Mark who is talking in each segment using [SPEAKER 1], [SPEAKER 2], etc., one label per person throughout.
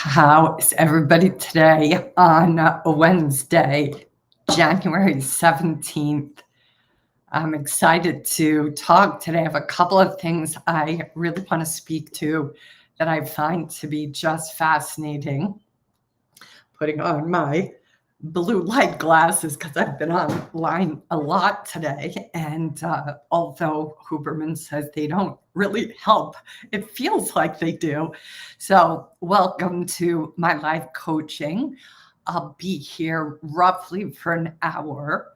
[SPEAKER 1] How is everybody today on a Wednesday, January 17th? I'm excited to talk today. I have a couple of things I really want to speak to that I find to be just fascinating. Putting on my blue light glasses because I've been online a lot today. And although Huberman says they don't really help, it feels like they do. So, welcome to my live coaching. I'll be here roughly for an hour.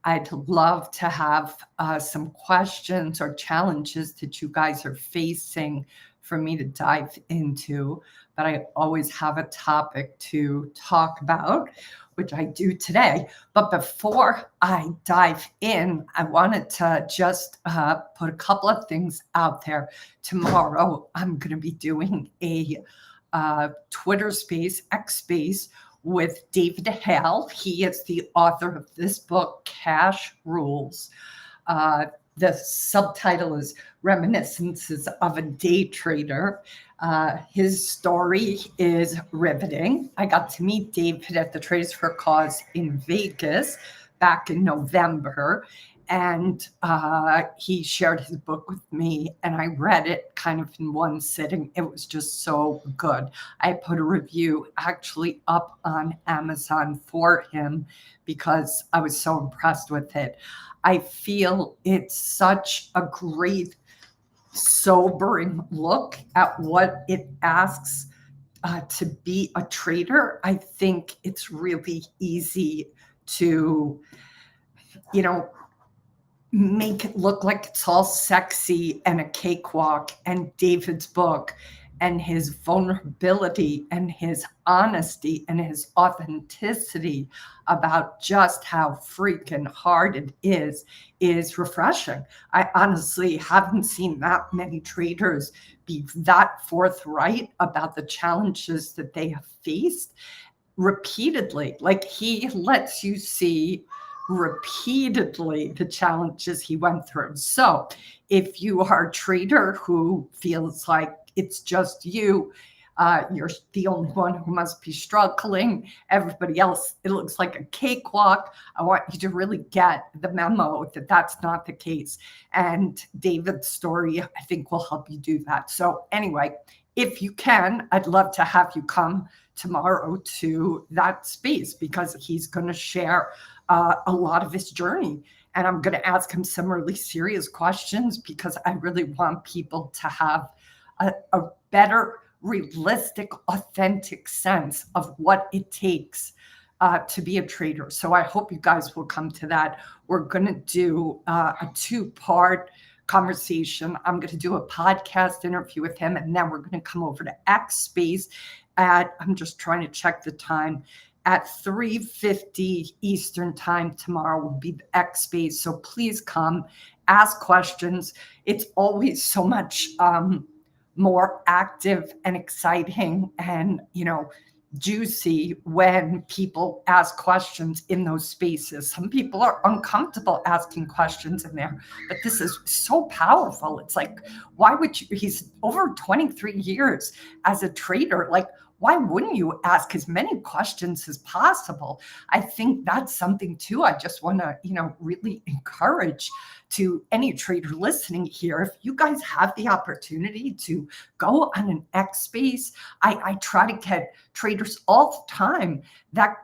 [SPEAKER 1] I'd love to have some questions or challenges that you guys are facing for me to dive into, but I always have a topic to talk about, which I do today. But before I dive in, I wanted to just put a couple of things out there. Tomorrow, I'm going to be doing a Twitter space, X space, with David Hale. He is the author of this book, Cash Rules. The subtitle is Reminiscences of a Day Trader. His story is riveting. I got to meet David at the Traders for a Cause in Vegas back in November, and he shared his book with me, and I read it kind of in one sitting. It was just so good. I put a review actually up on Amazon for him because I was so impressed with it. I feel it's such a great, sobering look at what it asks to be a trader. I think it's really easy to, make it look like it's all sexy and a cakewalk. And David's book and his vulnerability and his honesty and his authenticity about just how freaking hard it is refreshing. I honestly haven't seen that many traders be that forthright about the challenges that they have faced repeatedly. Like, he lets you see repeatedly the challenges he went through. So if you are a trader who feels like it's just you're the only one who must be struggling, everybody else, it looks like a cakewalk, I want you to really get the memo that that's not the case. And David's story, I think, will help you do that. So anyway, if you can, I'd love to have you come tomorrow to that space, because he's going to share a lot of his journey. And I'm going to ask him some really serious questions, because I really want people to have a better, realistic, authentic sense of what it takes to be a trader. So I hope you guys will come to that. We're going to do a two-part conversation. I'm going to do a podcast interview with him, and then we're going to come over to X Space at, I'm just trying to check the time, at 3:50 Eastern time tomorrow will be the X Space. So please come, ask questions. It's always so much more active and exciting and, juicy when people ask questions in those spaces. Some people are uncomfortable asking questions in there, but this is so powerful. It's like, why would you? He's over 23 years as a trader. Like, why wouldn't you ask as many questions as possible? I think that's something too. I just want to, really encourage to any trader listening here. If you guys have the opportunity to go on an X Space, I try to get traders all the time that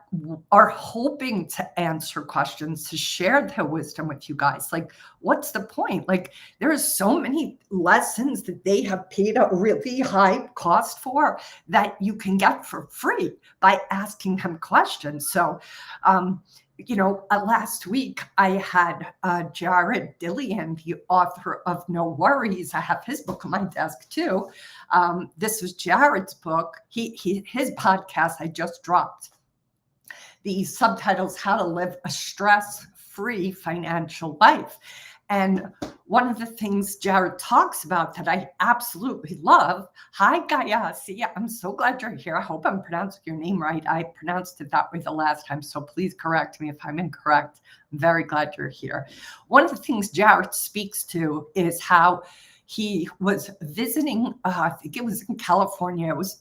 [SPEAKER 1] are hoping to answer questions, to share their wisdom with you guys. Like, what's the point? Like, there are so many lessons that they have paid a really high cost for that you can get for free by asking them questions. So, last week I had Jared Dillian, the author of No Worries. I have his book on my desk too. This was Jared's book. His podcast I just dropped. The subtitle's How to Live a Stress-Free Financial Life. And one of the things Jared talks about that I absolutely love, hi Gaia, see, I'm so glad you're here. I hope I'm pronouncing your name right. I pronounced it that way the last time, so please correct me if I'm incorrect. I'm very glad you're here. One of the things Jared speaks to is how He was visiting, I think it was in California. It was,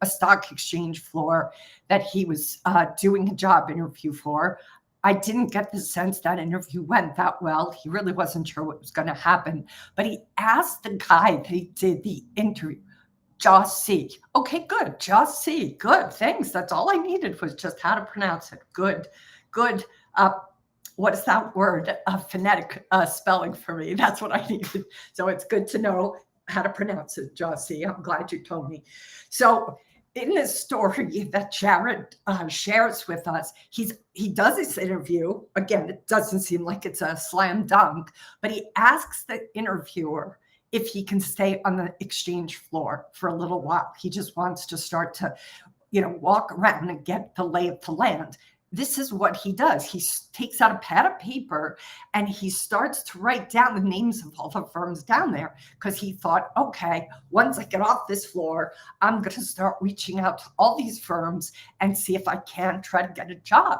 [SPEAKER 1] a stock exchange floor that he was doing a job interview for. I didn't get the sense that interview went that well. He really wasn't sure what was going to happen. But he asked the guy that he did the interview, just see. Okay, good. Just see. Good. Thanks. That's all I needed was just how to pronounce it. Good. Good. What is that word? Phonetic spelling for me. That's what I needed. So it's good to know how to pronounce it, Jossie. I'm glad you told me. So in this story that Jared shares with us, he does this interview. Again, it doesn't seem like it's a slam dunk, but he asks the interviewer if he can stay on the exchange floor for a little while. He just wants to start to, walk around and get the lay of the land. This is what he does. He takes out a pad of paper and he starts to write down the names of all the firms down there because he thought, okay, once I get off this floor, I'm going to start reaching out to all these firms and see if I can try to get a job.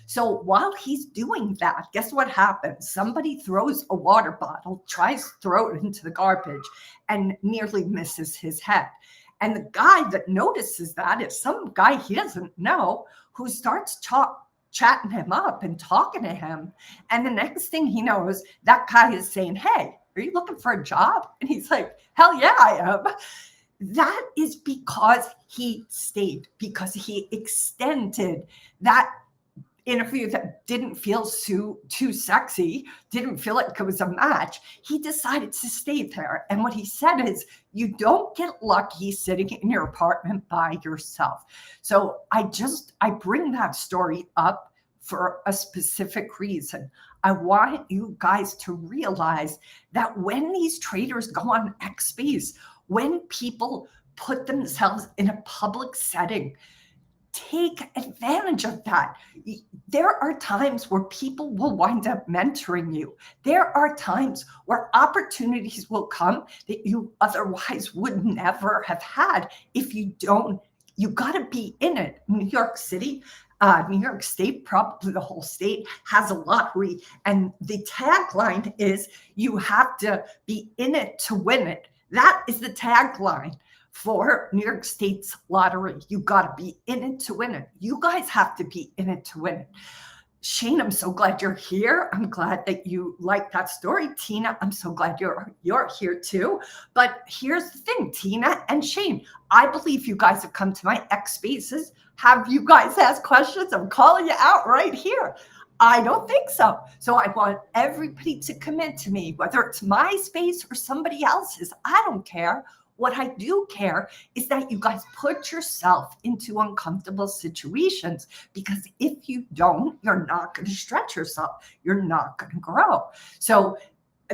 [SPEAKER 1] So while he's doing that, guess what happens? Somebody throws a water bottle, tries to throw it into the garbage, and nearly misses his head. And the guy that notices that is some guy he doesn't know who starts chatting him up and talking to him. And the next thing he knows, that guy is saying, hey, are you looking for a job? And he's like, hell yeah, I am. That is because he stayed, because he extended that interview that didn't feel too sexy, didn't feel like it was a match. He decided to stay there. And what he said is, you don't get lucky sitting in your apartment by yourself. So I bring that story up for a specific reason. I want you guys to realize that when these traders go on XSpace, when people put themselves in a public setting, take advantage of that. There are times where people will wind up mentoring you. There are times where opportunities will come that you otherwise would never have had if you don't. You got to be in it. New York City, New York State, probably the whole state, has a lottery. And the tagline is, you have to be in it to win it. That is the tagline for New York State's lottery. You got to be in it to win it. You guys have to be in it to win it. Shane, I'm so glad you're here. I'm glad that you like that story. Tina, I'm so glad you're here too. But here's the thing, Tina and Shane, I believe you guys have come to my XSpaces. Have you guys asked questions? I'm calling you out right here. I don't think so. So I want everybody to commit to me, whether it's my space or somebody else's. I don't care. What I do care is that you guys put yourself into uncomfortable situations, because if you don't, you're not going to stretch yourself. You're not going to grow. So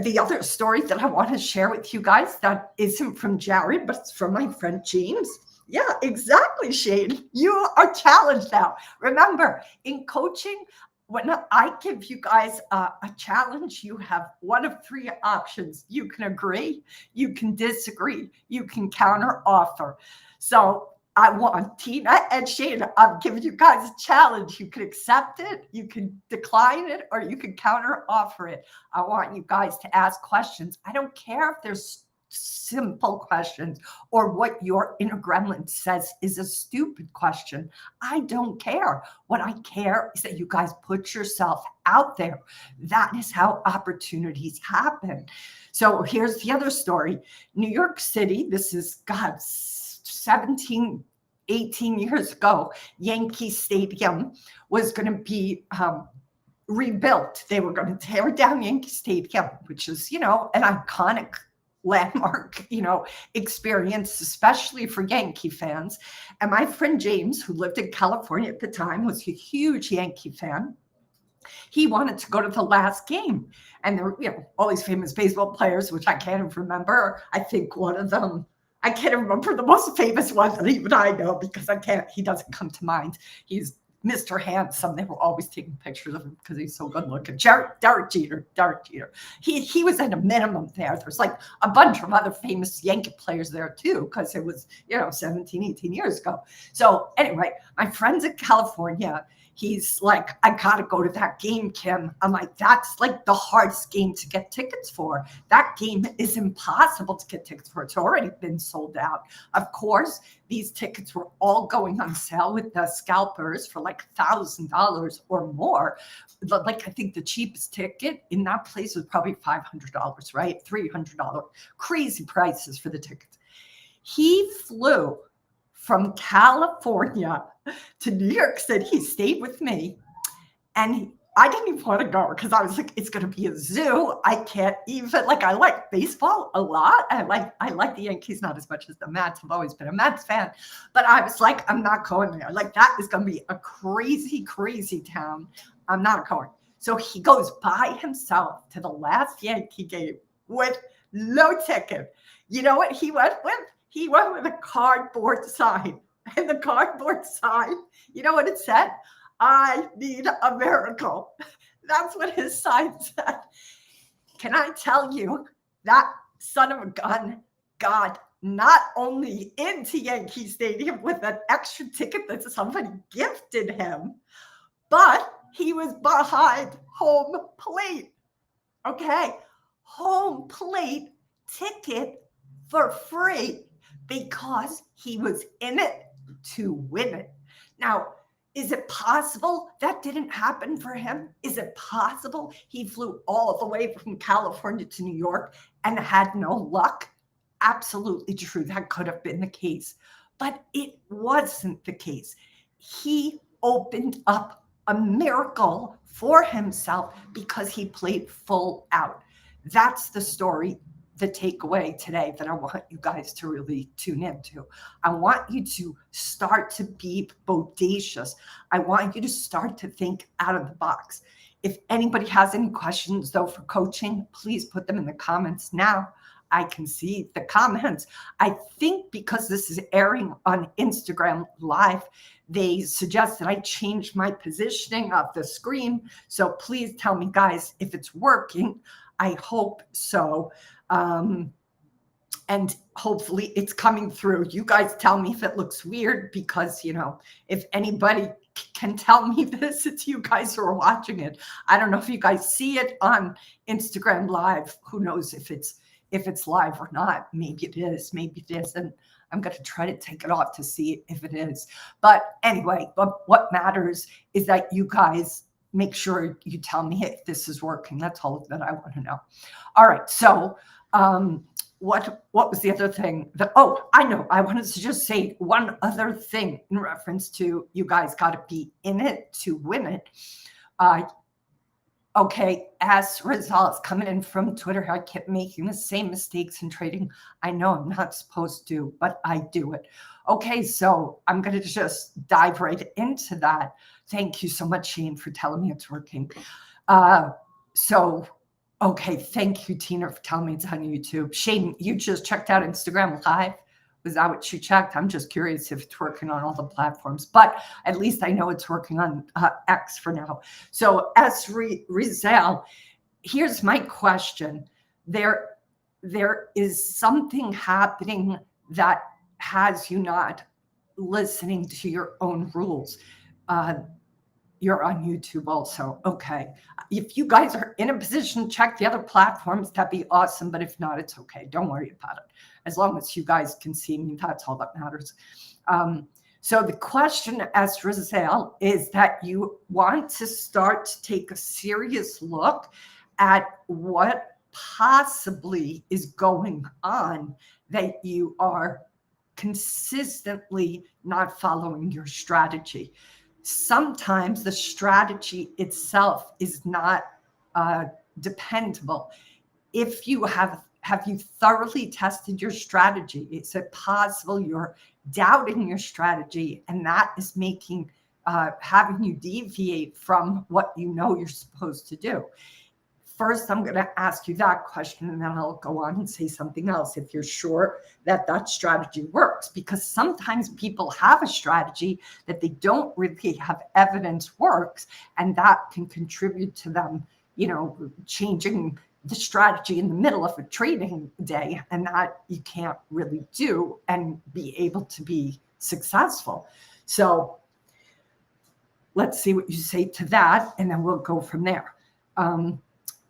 [SPEAKER 1] the other story that I want to share with you guys that isn't from Jared, but it's from my friend James. Yeah, exactly, Shane. You are challenged now. Remember, in coaching, when I give you guys a challenge, you have one of three options. You can agree, you can disagree, you can counter offer. So I want Tina and Shane, I'm giving you guys a challenge. You can accept it, you can decline it, or you can counter offer it. I want you guys to ask questions. I don't care if there's simple questions or what your inner gremlin says is a stupid question. I don't care. What I care is that you guys put yourself out there. That is how opportunities happen. So here's the other story. New York City, this is 17, 18 years ago, Yankee Stadium was going to be rebuilt. They were going to tear down Yankee Stadium, which is, an iconic landmark, experience, especially for Yankee fans. And my friend James, who lived in California at the time, was a huge Yankee fan. He wanted to go to the last game. And there were, all these famous baseball players, which I can't even remember. I think one of them, I can't remember the most famous one that even I know, because he doesn't come to mind. He's Mr. Handsome. They were always taking pictures of him because he's so good looking. Derek Jeter. He was at a minimum there. There's like a bunch of other famous Yankee players there too, because it was, 17, 18 years ago. So anyway, my friend's in California. He's like, I gotta go to that game, Kim. I'm like, that's like the hardest game to get tickets for. That game is impossible to get tickets for. It's already been sold out. Of course, these tickets were all going on sale with the scalpers for like $1,000 or more. Like, I think the cheapest ticket in that place was probably $500, right? $300. Crazy prices for the tickets. He flew from California to New York City. He stayed with me, and I didn't even want to go because I was like, it's going to be a zoo. I can't even, like, I like baseball a lot. I like the Yankees, not as much as the Mets. I've always been a Mets fan, but I was like, I'm not going there. Like, that is going to be a crazy, crazy town. I'm not going. So he goes by himself to the last Yankee game with no ticket. You know what he went with? He went with a cardboard sign. And the cardboard sign, you know what it said? I need a miracle. That's what his sign said. Can I tell you, that son of a gun got not only into Yankee Stadium with an extra ticket that somebody gifted him, but he was behind home plate. Okay, home plate ticket for free because he was in it to win it. Now, is it possible that didn't happen for him? Is it possible he flew all the way from California to New York and had no luck? Absolutely true. That could have been the case, but it wasn't the case. He opened up a miracle for himself because he played full out. That's the story, the takeaway today that I want you guys to really tune into. I want you to start to be bodacious. I want you to start to think out of the box. If anybody has any questions, though, for coaching, please put them in the comments now. I can see the comments. I think because this is airing on Instagram Live, they suggest that I change my positioning of the screen. So please tell me, guys, if it's working. I hope so. And hopefully it's coming through. You guys tell me if it looks weird, because, if anybody can tell me this, it's you guys who are watching it. I don't know if you guys see it on Instagram Live. Who knows if it's live or not. Maybe it is, maybe it isn't. I'm going to try to take it off to see if it is. But anyway, what matters is that you guys make sure you tell me if this is working. That's all that I want to know. All right. So what was the other thing I know. I wanted to just say one other thing in reference to you guys got to be in it to win it. Okay, as results coming in from Twitter, I kept making the same mistakes in trading. I know I'm not supposed to, but I do it. Okay, so I'm going to just dive right into that. Thank you so much, Shane, for telling me it's working. Okay, thank you, Tina, for telling me it's on YouTube. Shane, you just checked out Instagram Live. Was that what you checked? I'm just curious if it's working on all the platforms, but at least I know it's working on X for now. So as Rizal, here's my question. There is something happening that has you not listening to your own rules. You're on YouTube also. Okay. If you guys are in a position to check the other platforms, that'd be awesome. But if not, it's okay. Don't worry about it. As long as you guys can see me, that's all that matters. So the question, as Rizal, is that you want to start to take a serious look at what possibly is going on, that you are consistently not following your strategy. Sometimes the strategy itself is not dependable. If you have you thoroughly tested your strategy? Is it possible you're doubting your strategy and that is making having you deviate from what you know you're supposed to do? first I'm going to ask you that question, and then I'll go on and say something else if you're sure that that strategy works. Because sometimes people have a strategy that they don't really have evidence works, and that can contribute to them, changing the strategy in the middle of a trading day, and that you can't really do and be able to be successful. So let's see what you say to that, and then we'll go from there.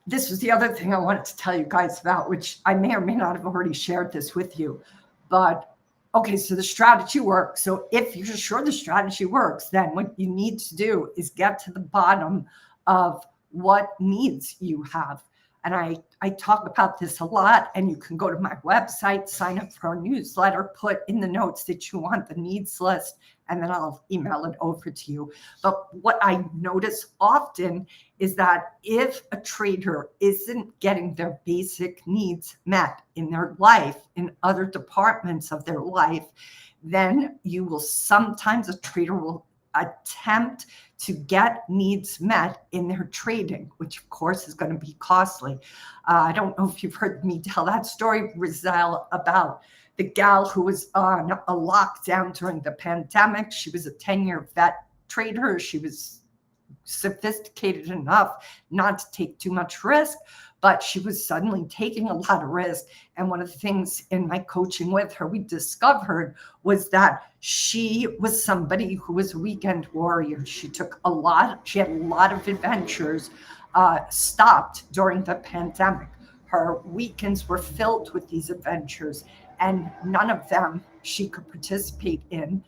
[SPEAKER 1] This was the other thing I wanted to tell you guys about, which I may or may not have already shared this with you. But okay, so the strategy works. So if you're sure the strategy works, then what you need to do is get to the bottom of what needs you have. And I talk about this a lot, and you can go to my website, sign up for our newsletter, put in the notes that you want the needs list, and then I'll email it over to you. But what I notice often is that if a trader isn't getting their basic needs met in their life, in other departments of their life, then a trader will attempt to get needs met in their trading, which of course is going to be costly. I don't know if you've heard me tell that story, Rizal, about the gal who was on a lockdown during the pandemic. She was a 10-year vet trader. She was sophisticated enough not to take too much risk, but she was suddenly taking a lot of risk. And one of the things in my coaching with her, we discovered was that she was somebody who was a weekend warrior. She had a lot of adventures stopped during the pandemic. Her weekends were filled with these adventures, and none of them she could participate in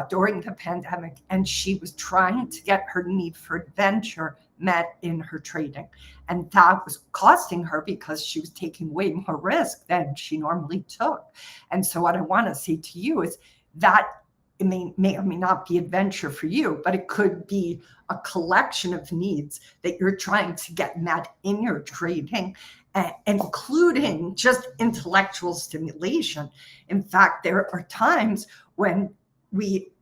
[SPEAKER 1] during the pandemic. And she was trying to get her need for adventure met in her trading. And that was costing her because she was taking way more risk than she normally took. And so what I want to say to you is that it may or may not be adventure for you, but it could be a collection of needs that you're trying to get met in your trading, including just intellectual stimulation. In fact, there are times when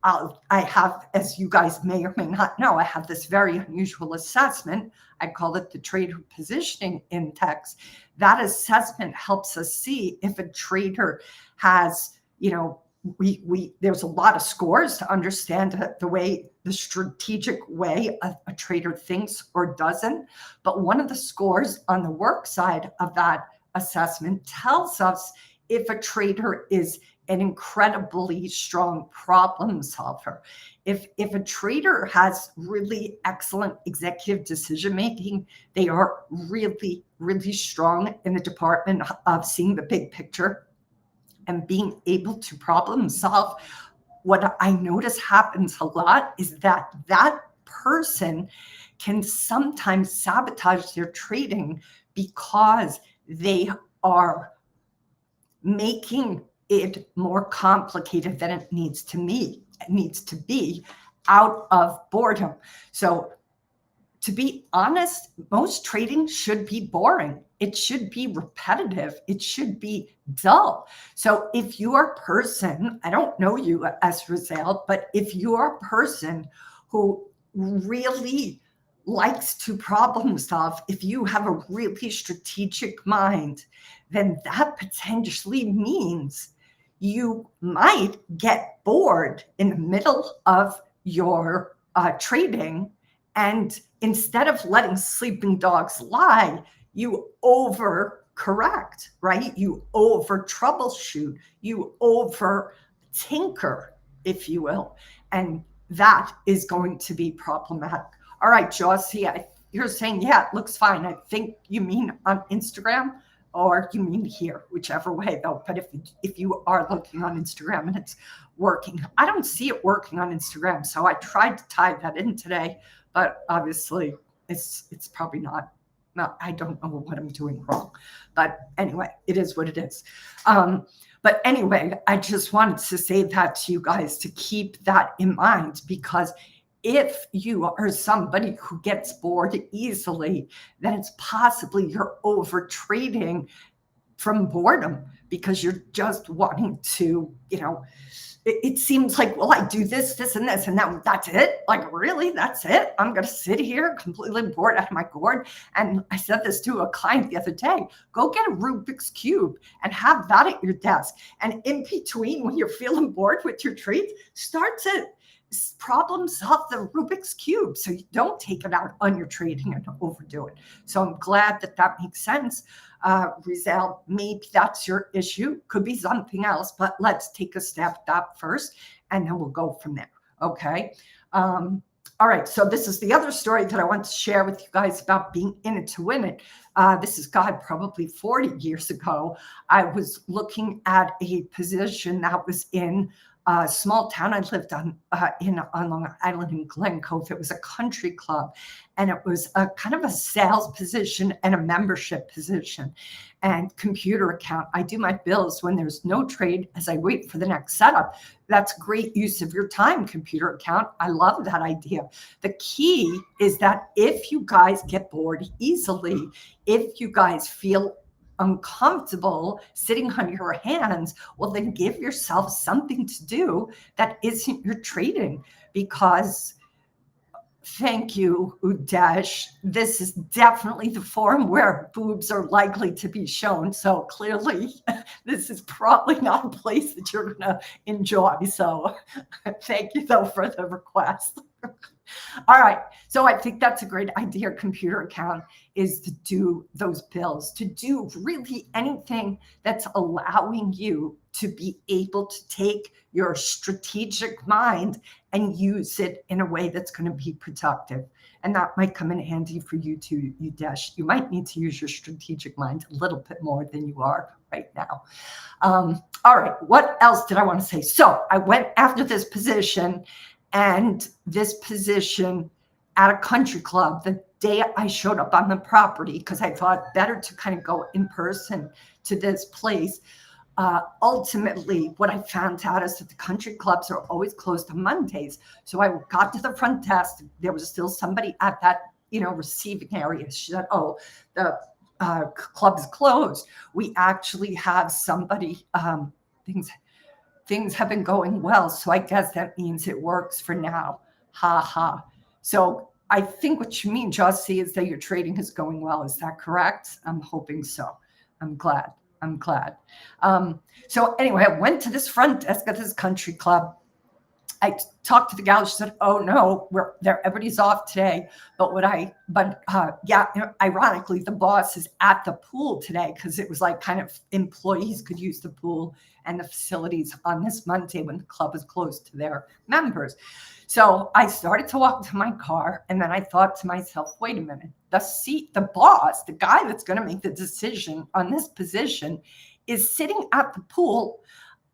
[SPEAKER 1] I have, as you guys may or may not know, I have this very unusual assessment. I call it the Trader Positioning Index. That assessment helps us see if a trader has, there's a lot of scores to understand the strategic way a trader thinks or doesn't. But one of the scores on the work side of that assessment tells us if a trader is an incredibly strong problem solver. If a trader has really excellent executive decision making, they are really, really strong in the department of seeing the big picture and being able to problem solve. What I notice happens a lot is that person can sometimes sabotage their trading because they are making it more complicated than it needs to be out of boredom. So to be honest, most trading should be boring. It should be repetitive. It should be dull. So if you are a person, I don't know you as Rizal, but if you are a person who really likes to problem solve, if you have a really strategic mind, then that potentially means you might get bored in the middle of your trading. And instead of letting sleeping dogs lie, you overcorrect, right? You over troubleshoot, you over tinker, if you will. And that is going to be problematic. All right, Josie, you're saying, yeah, it looks fine. I think you mean on Instagram, or you mean here, whichever way though. But if you are looking on Instagram and it's working, I don't see it working on Instagram. So I tried to type that in today, but obviously it's probably not, I don't know what I'm doing wrong. But anyway, it is what it is. But anyway, I just wanted to say that to you guys to keep that in mind, because if you are somebody who gets bored easily, then it's possibly you're over trading from boredom because you're just wanting to, it seems like, well, I do this, this, and this, and that's it. Like, really? That's it? I'm going to sit here completely bored out of my gourd. And I said this to a client the other day, go get a Rubik's Cube and have that at your desk. And in between, when you're feeling bored with your treats, start to problem solve the Rubik's Cube so you don't take it out on your trading and overdo it. So I'm glad that makes sense. Rizal, maybe that's your issue. Could be something else, but let's take a step up first and then we'll go from there. Okay. All right. So this is the other story that I want to share with you guys about being in it to win it. This is God, probably 40 years ago. I was looking at a position that was in a small town I lived on Long Island in Glen Cove. It was a country club, and it was a kind of a sales position and a membership position and computer account. I do my bills when there's no trade as I wait for the next setup. That's great use of your time, computer account. I love that idea. The key is that if you guys get bored easily, if you guys feel uncomfortable sitting on your hands, well, then give yourself something to do that isn't your trading. Because thank you, Udesh, this is definitely the forum where boobs are likely to be shown. So clearly this is probably not a place that you're going to enjoy. So thank you though for the request. All right. So I think that's a great idea. Computer account is to do those bills, to do really anything that's allowing you to be able to take your strategic mind and use it in a way that's going to be productive. And that might come in handy for you too, Udesh. You might need to use your strategic mind a little bit more than you are right now. All right. What else did I want to say? So I went after this position, and this position at a country club the day I showed up on the property, because I thought better to kind of go in person to this place. Ultimately, what I found out is that the country clubs are always closed on Mondays. So I got to the front desk. There was still somebody at that, receiving area. She said, "Oh, the club is closed. We actually have somebody. Things have been going well, so I guess that means it works for now." Ha ha. So I think what you mean, Jossie, is that your trading is going well. Is that correct? I'm hoping so. I'm glad. So anyway, I went to this front desk at this country club. I talked to the gal. She said, "Oh no, everybody's off today." Ironically, the boss is at the pool today because it was like kind of employees could use the pool and the facilities on this Monday when the club is closed to their members. So I started to walk to my car, and then I thought to myself, wait a minute, the boss, the guy that's going to make the decision on this position is sitting at the pool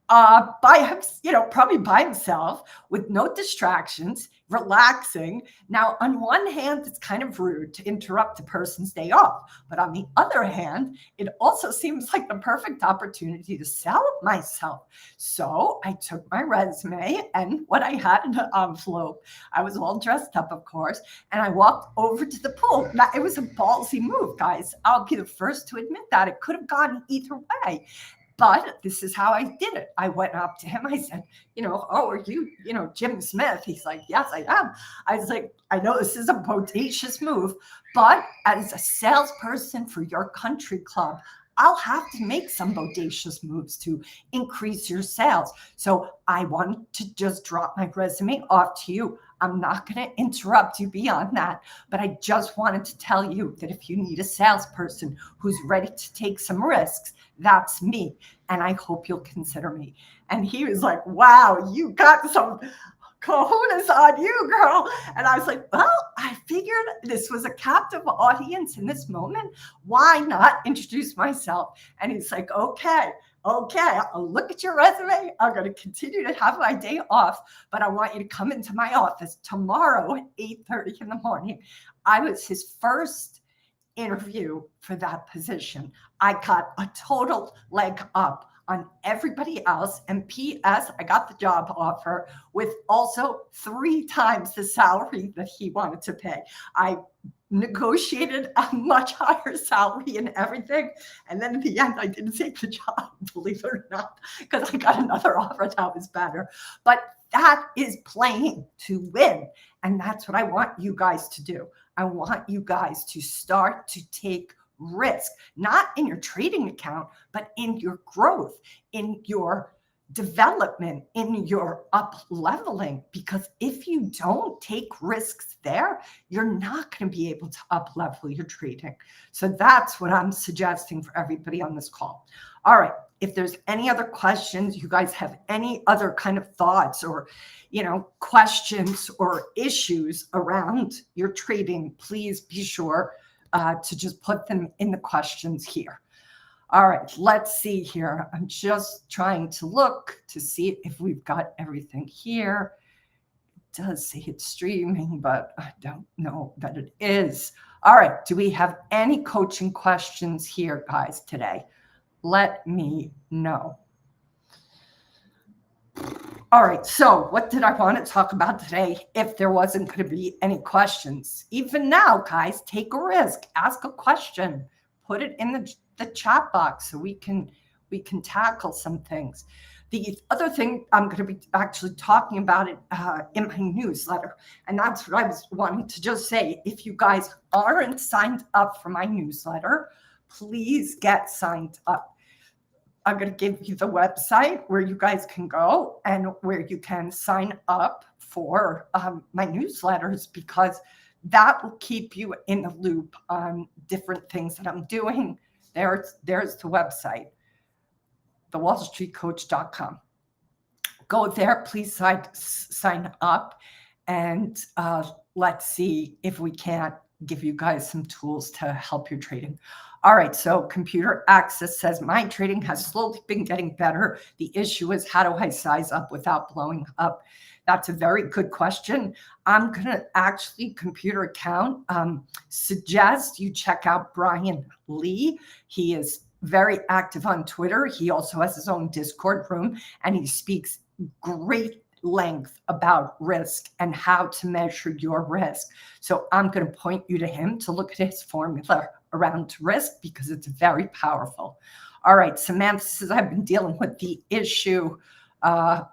[SPEAKER 1] probably by himself with no distractions, relaxing. Now, on one hand, it's kind of rude to interrupt a person's day off. But on the other hand, it also seems like the perfect opportunity to sell myself. So I took my resume and what I had in an envelope. I was all dressed up, of course, and I walked over to the pool. Now, it was a ballsy move, guys. I'll be the first to admit that. It could have gone either way. But this is how I did it. I went up to him. I said, "Oh, are you, Jim Smith?" He's like, "Yes, I am." I was like, "I know this is a bodacious move, but as a salesperson for your country club, I'll have to make some bodacious moves to increase your sales. So I want to just drop my resume off to you. I'm not going to interrupt you beyond that, but I just wanted to tell you that if you need a salesperson who's ready to take some risks, that's me. And I hope you'll consider me." And he was like, "Wow, you got some kahunas on you, girl." And I was like, well, I figured this was a captive audience in this moment. Why not introduce myself? And he's like, okay, I'll look at your resume. I'm going to continue to have my day off, but I want you to come into my office tomorrow at 8:30 in the morning. I was his first interview for that position. I got a total leg up on everybody else. And P.S., I got the job offer with also 3 times the salary that he wanted to pay. I negotiated a much higher salary and everything. And then in the end, I didn't take the job, believe it or not, because I got another offer that was better. But that is playing to win. And that's what I want you guys to do. I want you guys to start to take risk, not in your trading account, but in your growth, in your development, in your up leveling. Because if you don't take risks there, you're not going to be able to up level your trading. So that's what I'm suggesting for everybody on this call. All right. If there's any other questions, you guys have any other kind of thoughts or, questions or issues around your trading, please be sure to just put them in the questions here. All right, let's see here. I'm just trying to look to see if we've got everything here. It does say it's streaming, but I don't know that it is. All right, do we have any coaching questions here, guys, today? Let me know. All right, so what did I want to talk about today if there wasn't going to be any questions? Even now, guys, take a risk, ask a question, put it in the chat box so we can tackle some things. The other thing, I'm going to be actually talking about it in my newsletter, and that's what I was wanting to just say. If you guys aren't signed up for my newsletter, please get signed up. I'm going to give you the website where you guys can go and where you can sign up for my newsletters, because that will keep you in the loop on different things that I'm doing. There's the website, thewallstreetcoach.com. Go there, please sign up, and let's see if we can't give you guys some tools to help your trading. All right, so Computer Access says, my trading has slowly been getting better. The issue is, how do I size up without blowing up? That's a very good question. I'm going to actually, Computer Account, suggest you check out Brian Lee. He is very active on Twitter. He also has his own Discord room, and he speaks great length about risk and how to measure your risk. So I'm going to point you to him to look at his formula around risk, because it's very powerful. All right, Samantha says, I've been dealing with the issue of,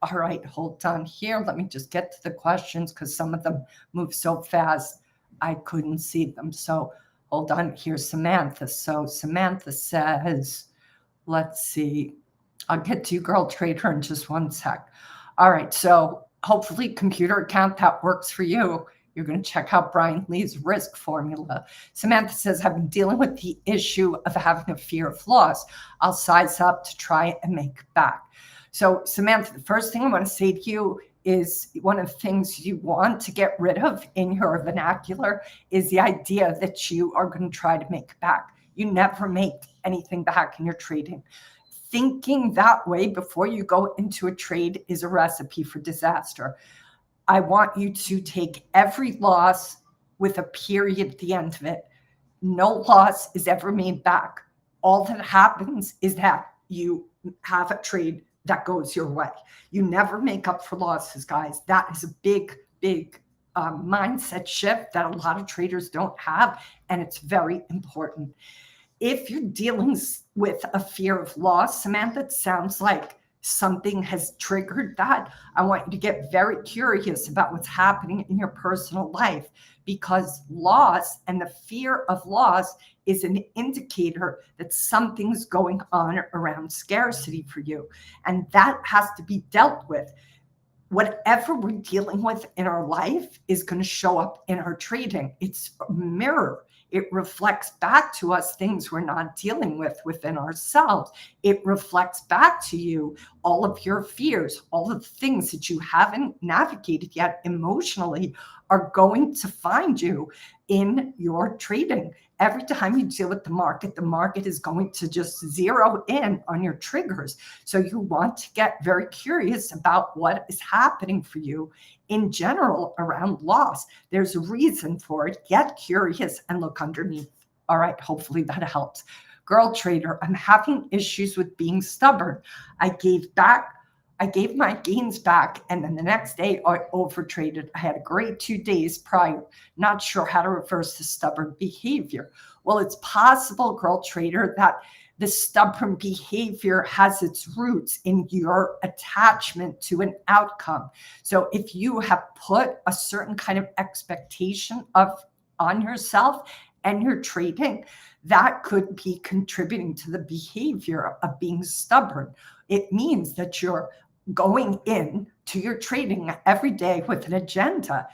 [SPEAKER 1] all right, hold on here. Let me just get to the questions, because some of them move so fast I couldn't see them. So hold on, here's Samantha. So Samantha says, let's see, I'll get to you, Girl Trader, in just one sec. All right, so hopefully Computer Account, that works for you. You're going to check out Brian Lee's risk formula. Samantha says, I've been dealing with the issue of having a fear of loss. I'll size up to try and make back. So Samantha, the first thing I want to say to you is, one of the things you want to get rid of in your vernacular is the idea that you are going to try to make back. You never make anything back in your trading. Thinking that way before you go into a trade is a recipe for disaster. I want you to take every loss with a period at the end of it. No loss is ever made back. All that happens is that you have a trade that goes your way. You never make up for losses, guys. That is a big, big mindset shift that a lot of traders don't have, and it's very important. If you're dealing with a fear of loss, Samantha, it sounds like something has triggered that. I want you to get very curious about what's happening in your personal life, because loss and the fear of loss is an indicator that something's going on around scarcity for you. And that has to be dealt with. Whatever we're dealing with in our life is going to show up in our trading. It's a mirror. It reflects back to us things we're not dealing with within ourselves. It reflects back to you all of your fears, all of the things that you haven't navigated yet emotionally are going to find you in your trading. Every time you deal with the market is going to just zero in on your triggers. So you want to get very curious about what is happening for you in general around loss. There's a reason for it. Get curious and look underneath. All right, hopefully that helps. Girl Trader, I'm having issues with being stubborn. I gave back I gave my gains back, and then the next day I overtraded. I had a great 2 days prior, not sure how to reverse the stubborn behavior. Well, it's possible, girl trader, that the stubborn behavior has its roots in your attachment to an outcome. So if you have put a certain kind of expectation on yourself and you're trading, that could be contributing to the behavior of being stubborn. It means that you're going in to your trading every day with an agenda.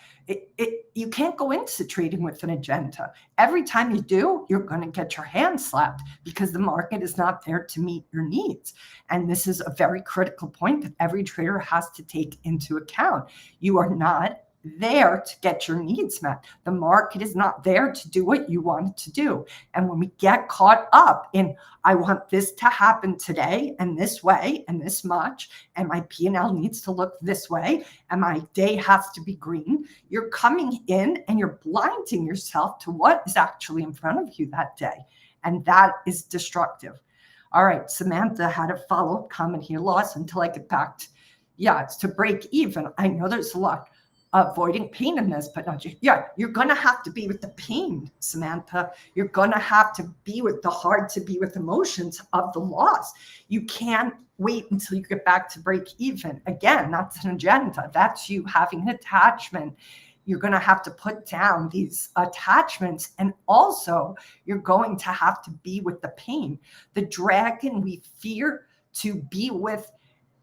[SPEAKER 1] You can't go into trading with an agenda. Every time you do, you're going to get your hand slapped because the market is not there to meet your needs. And this is a very critical point that every trader has to take into account. You are not there to get your needs met. The market is not there to do what you want it to do. And when we get caught up in, I want this to happen today and this way and this much, and my P&L needs to look this way, and my day has to be green, you're coming in and you're blinding yourself to what is actually in front of you that day. And that is destructive. All right, Samantha had a follow-up comment here. Loss until I get back to, it's to break even. I know there's a lot avoiding pain in this, but not you're going to have to be with the pain, Samantha. You're going to have to be with the hard to be with emotions of the loss. You can't wait until you get back to break even. Again, that's an agenda. That's you having an attachment. You're going to have to put down these attachments, and also you're going to have to be with the pain. The dragon we fear to be with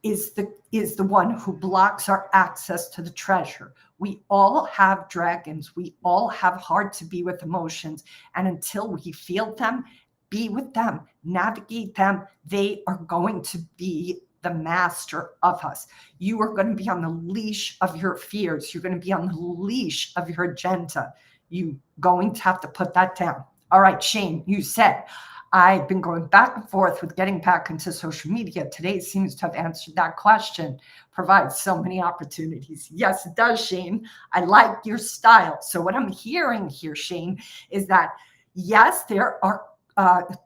[SPEAKER 1] is the one who blocks our access to the treasure. We all have dragons. We all have hard to be with emotions. And until we feel them, be with them, navigate them, they are going to be the master of us. You are going to be on the leash of your fears. You're going to be on the leash of your agenda. You're going to have to put that down. All right, Shane, you said, I've been going back and forth with getting back into social media. Today seems to have answered that question. Provides so many opportunities. Yes, it does, Shane. I like your style. So what I'm hearing here, Shane, is that yes, there are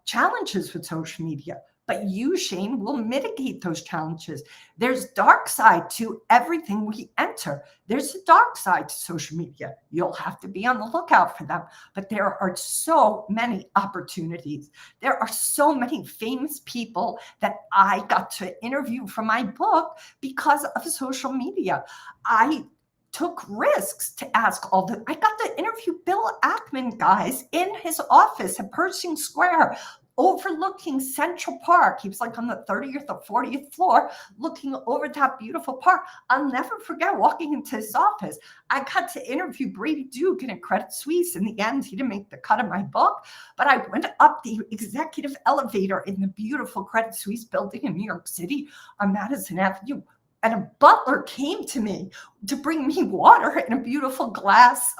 [SPEAKER 1] challenges with social media, but you, Shane, will mitigate those challenges. There's dark side to everything we enter. There's a dark side to social media. You'll have to be on the lookout for them. But there are so many opportunities. There are so many famous people that I got to interview for my book because of social media. I took risks to ask I got to interview Bill Ackman, guys, in his office at Pershing Square, overlooking Central Park. He was like on the 30th or 40th floor looking over that beautiful park. I'll never forget walking into his office. I got to interview Brady Duke in a Credit Suisse. In the end, he didn't make the cut of my book, but I went up the executive elevator in the beautiful Credit Suisse building in New York City on Madison Avenue. And a butler came to me to bring me water in a beautiful glass,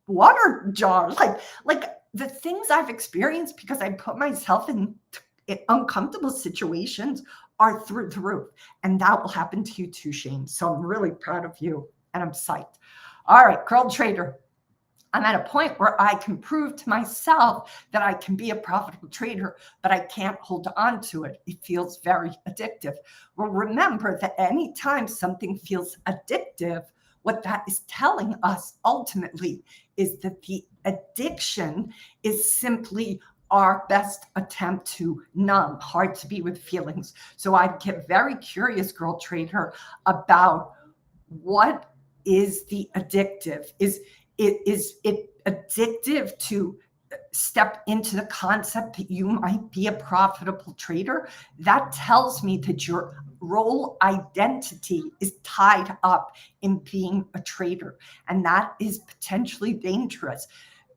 [SPEAKER 1] water jar. Like the things I've experienced because I put myself in uncomfortable situations are through the roof. And that will happen to you too, Shane. So I'm really proud of you and I'm psyched. All right, Girl Trader. I'm at a point where I can prove to myself that I can be a profitable trader, but I can't hold on to it. It feels very addictive. Well, remember that anytime something feels addictive, what that is telling us ultimately is that the addiction is simply our best attempt to numb, hard to be with feelings. So I get very curious, Girl Trader, about what is the addictive? Is it addictive to step into the concept that you might be a profitable trader? That tells me that your role identity is tied up in being a trader, and that is potentially dangerous.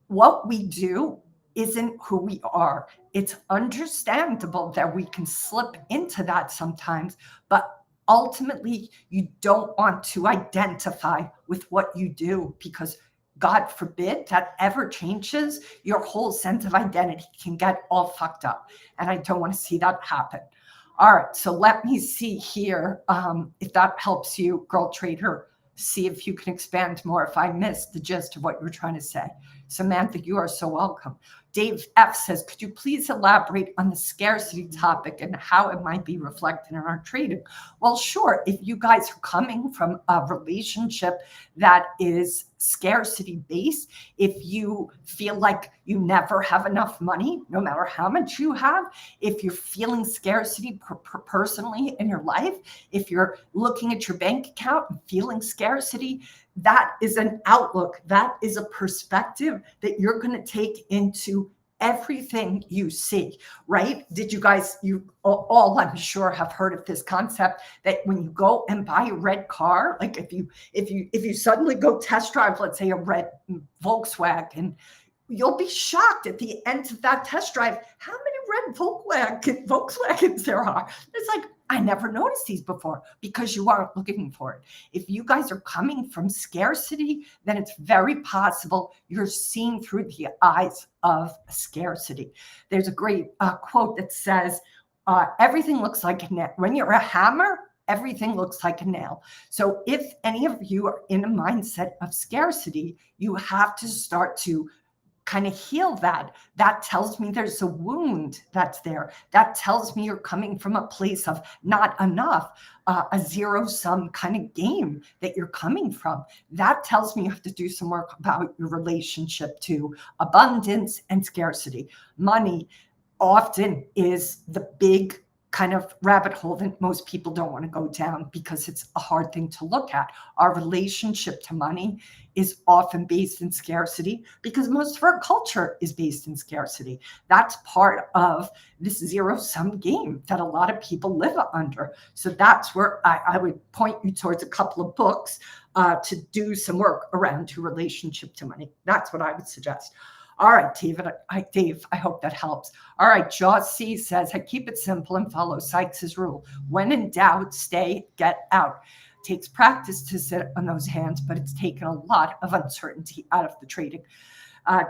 [SPEAKER 1] What we do isn't who we are. It's understandable that we can slip into that sometimes, but ultimately you don't want to identify with what you do, because God forbid that ever changes, your whole sense of identity can get all fucked up. And I don't want to see that happen. All right, so let me see here if that helps you, Girl Trader. See if you can expand more if I missed the gist of what you were trying to say. Samantha, you are so welcome. Dave F says, could you please elaborate on the scarcity topic and how it might be reflected in our trading? Well, sure. If you guys are coming from a relationship that is scarcity based, if you feel like you never have enough money, no matter how much you have, if you're feeling scarcity personally in your life, if you're looking at your bank account and feeling scarcity, that is an outlook. That is a perspective that you're going to take into everything you see, right? Did you guys, you all I'm sure have heard of this concept that when you go and buy a red car, like if you suddenly go test drive, let's say a red Volkswagen, you'll be shocked at the end of that test drive how many red Volkswagens there are. It's like, I never noticed these before because you aren't looking for it. If you guys are coming from scarcity, then it's very possible you're seeing through the eyes of scarcity. There's a great quote that says, everything looks like a nail. When you're a hammer, everything looks like a nail. So if any of you are in a mindset of scarcity, you have to start to kind of heal that. That tells me there's a wound that's there. That tells me you're coming from a place of not enough, a zero-sum kind of game that you're coming from. That tells me you have to do some work about your relationship to abundance and scarcity. Money often is the big kind of rabbit hole that most people don't want to go down because it's a hard thing to look at. Our relationship to money is often based in scarcity because most of our culture is based in scarcity. That's part of this zero-sum game that a lot of people live under. So that's where I would point you towards a couple of books to do some work around your relationship to money. That's what I would suggest. All right, Dave, I hope that helps. All right, Jaws C says, I keep it simple and follow Sykes' rule. When in doubt, stay, get out. It takes practice to sit on those hands, but it's taken a lot of uncertainty out of the trading.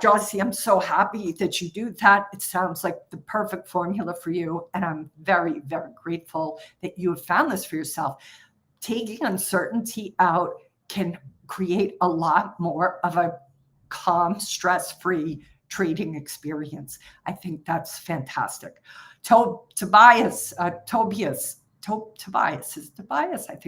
[SPEAKER 1] Jaws C, I'm so happy that you do that. It sounds like the perfect formula for you, and I'm very, very grateful that you have found this for yourself. Taking uncertainty out can create a lot more of a calm, stress-free trading experience. I think that's fantastic. Tobias, I think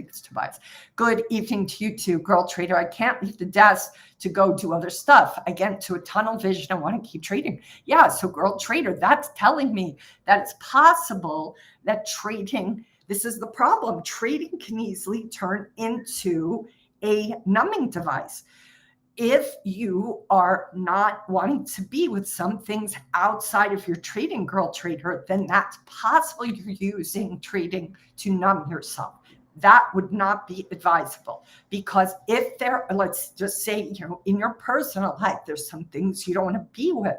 [SPEAKER 1] it's Tobias. Good evening to you too, girl trader. I can't leave the desk to go do other stuff. I get into a tunnel vision. I want to keep trading. Yeah, so girl trader, that's telling me that it's possible that trading, this is the problem. Trading can easily turn into a numbing device. If you are not wanting to be with some things outside of your trading, girl trader, then that's possible you're using trading to numb yourself. That would not be advisable because if there, let's just say, in your personal life, there's some things you don't want to be with.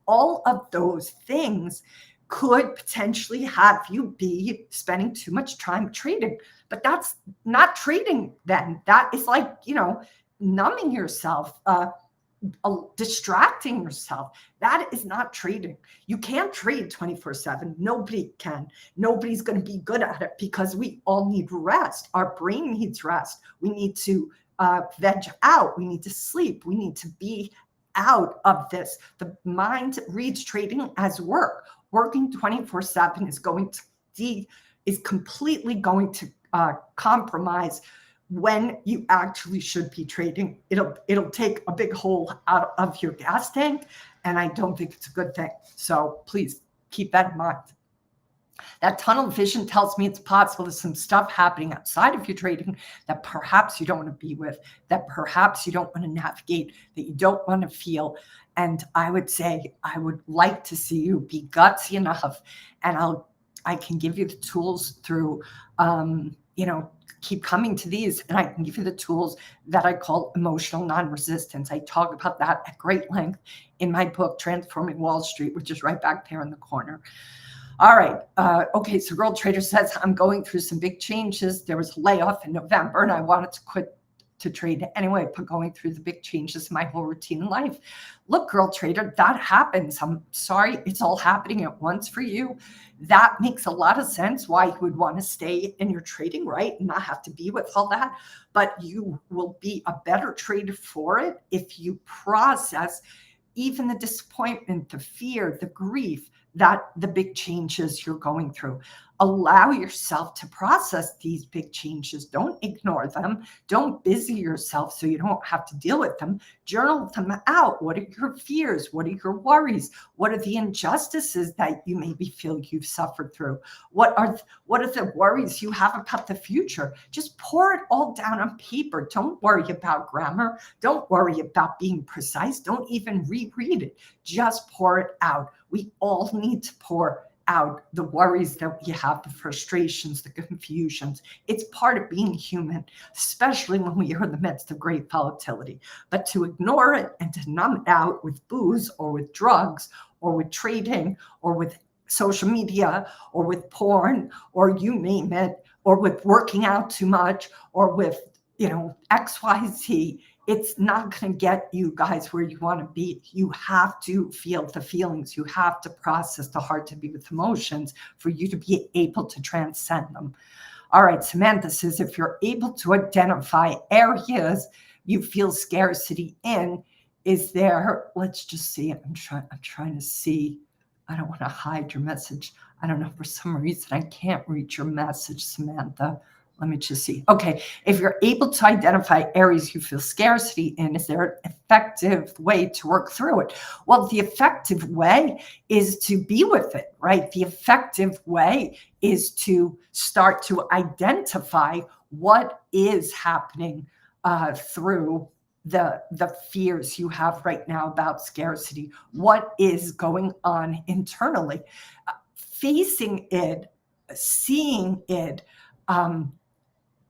[SPEAKER 1] All of those things could potentially have you be spending too much time trading, but that's not trading then. That is like, numbing yourself, distracting yourself. That is not trading. You can't trade 24/7. Nobody can. Nobody's going to be good at it because we all need rest. Our brain needs rest. We need to veg out. We need to sleep. We need to be out of this. The mind reads trading as work. Working 24/7 is completely going to compromise when you actually should be trading. It'll take a big hole out of your gas tank, and I don't think it's a good thing. So please keep that in mind. That tunnel vision tells me it's possible there's some stuff happening outside of your trading that perhaps you don't want to be with, that perhaps you don't want to navigate, that you don't want to feel. And I would say I would like to see you be gutsy enough, and I can give you the tools through keep coming to these, and I can give you the tools that I call emotional non-resistance. I talk about that at great length in my book, Transforming Wall Street, which is right back there in the corner. All right. Okay. So Girl Trader says, I'm going through some big changes. There was a layoff in November and I wanted to quit to trade anyway, but going through the big changes in my whole routine in life. Look, Girl Trader, that happens. I'm sorry it's all happening at once for you. That makes a lot of sense why you would want to stay in your trading, right? And not have to be with all that. But you will be a better trader for it if you process even the disappointment, the fear, the grief, that the big changes you're going through. Allow yourself to process these big changes. Don't ignore them. Don't busy yourself so you don't have to deal with them. Journal them out. What are your fears? What are your worries? What are the injustices that you maybe feel you've suffered through? What are the worries you have about the future? Just pour it all down on paper. Don't worry about grammar. Don't worry about being precise. Don't even reread it. Just pour it out. We all need to pour out the worries that you have, the frustrations, the confusions. It's part of being human, especially when we are in the midst of great volatility. But to ignore it and to numb it out with booze or with drugs or with trading or with social media or with porn or you name it, or with working out too much or with, XYZ, it's not going to get you guys where you want to be. You have to feel the feelings. You have to process the hard to be with emotions for you to be able to transcend them. All right, Samantha says, if you're able to identify areas you feel scarcity in, is there, let's just see, I'm trying to see. I don't want to hide your message. I don't know, for some reason, I can't read your message, Samantha. Let me just see. Okay, if you're able to identify areas you feel scarcity in, is there an effective way to work through it? Well, the effective way is to be with it, right? The effective way is to start to identify what is happening through the fears you have right now about scarcity. What is going on internally? Facing it, seeing it,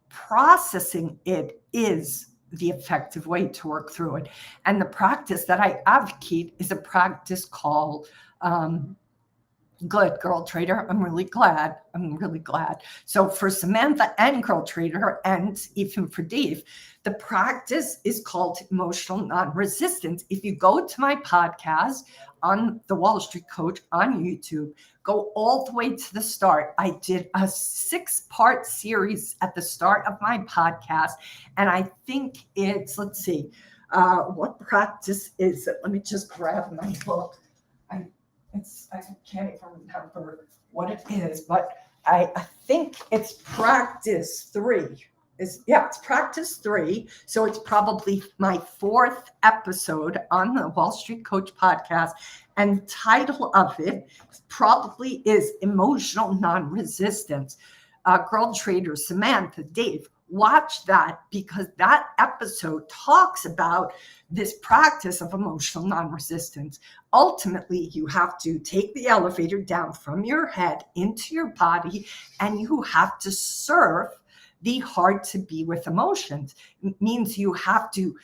[SPEAKER 1] processing it is the effective way to work through it. And the practice that I advocate is a practice called Good Girl Trader. I'm really glad. So for Samantha and Girl Trader, and even for Dave, the practice is called emotional non-resistance. If you go to my podcast on the Wall Street Coach on YouTube, go all the way to the start. I did a 6-part series at the start of my podcast. And I think it's, let's see, what practice is it? Let me just grab my book. I can't even remember what it is, but I think it's practice 3. It's practice 3. So it's probably my 4th episode on the Wall Street Coach podcast. And the title of it probably is Emotional Non-Resistance. Girl Trader, Samantha, Dave, watch that, because that episode talks about this practice of emotional non-resistance. Ultimately, you have to take the elevator down from your head into your body, and you have to serve the hard to be with emotions. It means you have to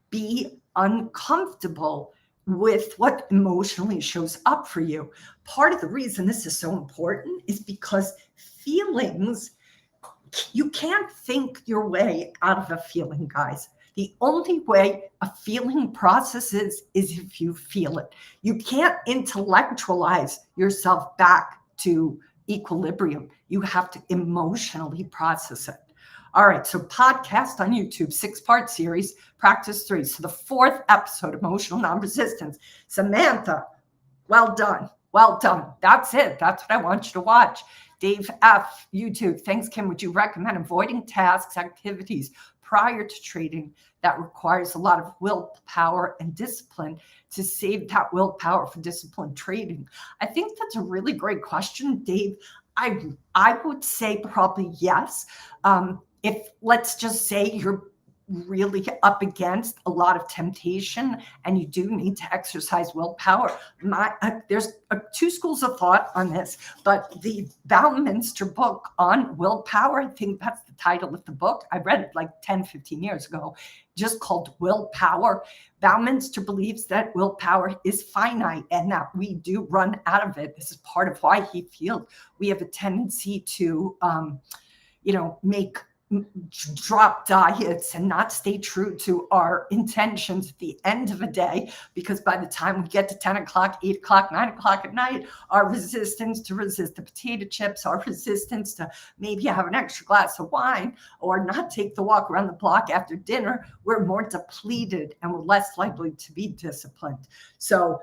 [SPEAKER 1] be uncomfortable with what emotionally shows up for you. Part of the reason this is so important is because feelings, you can't think your way out of a feeling, guys. The only way a feeling processes is if you feel it. You can't intellectualize yourself back to equilibrium. You have to emotionally process it. All right, so podcast on YouTube, 6-part series, practice 3. So the 4th episode, emotional non-resistance. Samantha, well done. That's it. That's what I want you to watch. Dave F., YouTube, thanks, Kim. Would you recommend avoiding tasks, activities prior to trading that requires a lot of willpower and discipline to save that willpower for disciplined trading? I think that's a really great question, Dave. I would say probably yes. If, let's just say, you're really up against a lot of temptation and you do need to exercise willpower, there's 2 schools of thought on this, but the Baumeister book on willpower, I think that's the title of the book. I read it like 10, 15 years ago, just called Willpower. Baumeister believes that willpower is finite and that we do run out of it. This is part of why he feels we have a tendency to, make drop diets and not stay true to our intentions at the end of a day, because by the time we get to 10 o'clock, 8 o'clock, 9 o'clock at night, our resistance to resist the potato chips, our resistance to maybe have an extra glass of wine or not take the walk around the block after dinner, we're more depleted and we're less likely to be disciplined. So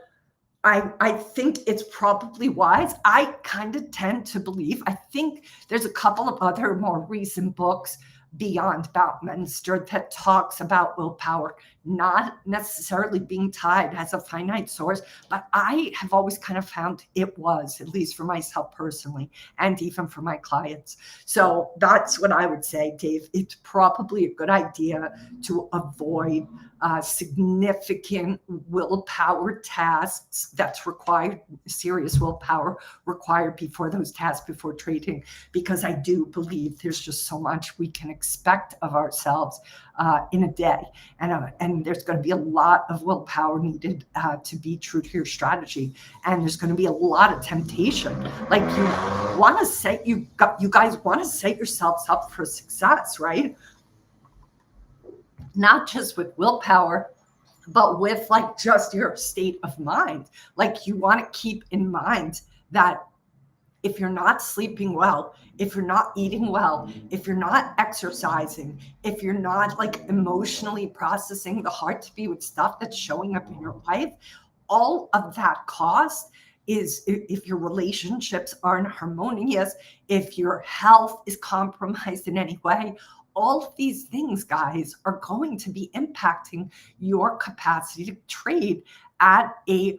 [SPEAKER 1] I think it's probably wise. I kind of tend to believe, I think there's a couple of other more recent books beyond Baumeister that talks about willpower not necessarily being tied as a finite source, but I have always kind of found it was, at least for myself personally, and even for my clients. So that's what I would say, Dave. It's probably a good idea to avoid significant willpower tasks that's required, serious willpower required before those tasks, before trading, because I do believe there's just so much we can expect of ourselves in a day. And there's going to be a lot of willpower needed to be true to your strategy. And there's going to be a lot of temptation. Like you want to set, you guys want to set yourselves up for success, right? Not just with willpower, but with like just your state of mind. Like you want to keep in mind that if you're not sleeping well, if you're not eating well, if you're not exercising, if you're not like emotionally processing the hard to be with stuff that's showing up in your life, all of that cost is, if your relationships aren't harmonious, if your health is compromised in any way, all of these things, guys, are going to be impacting your capacity to trade at a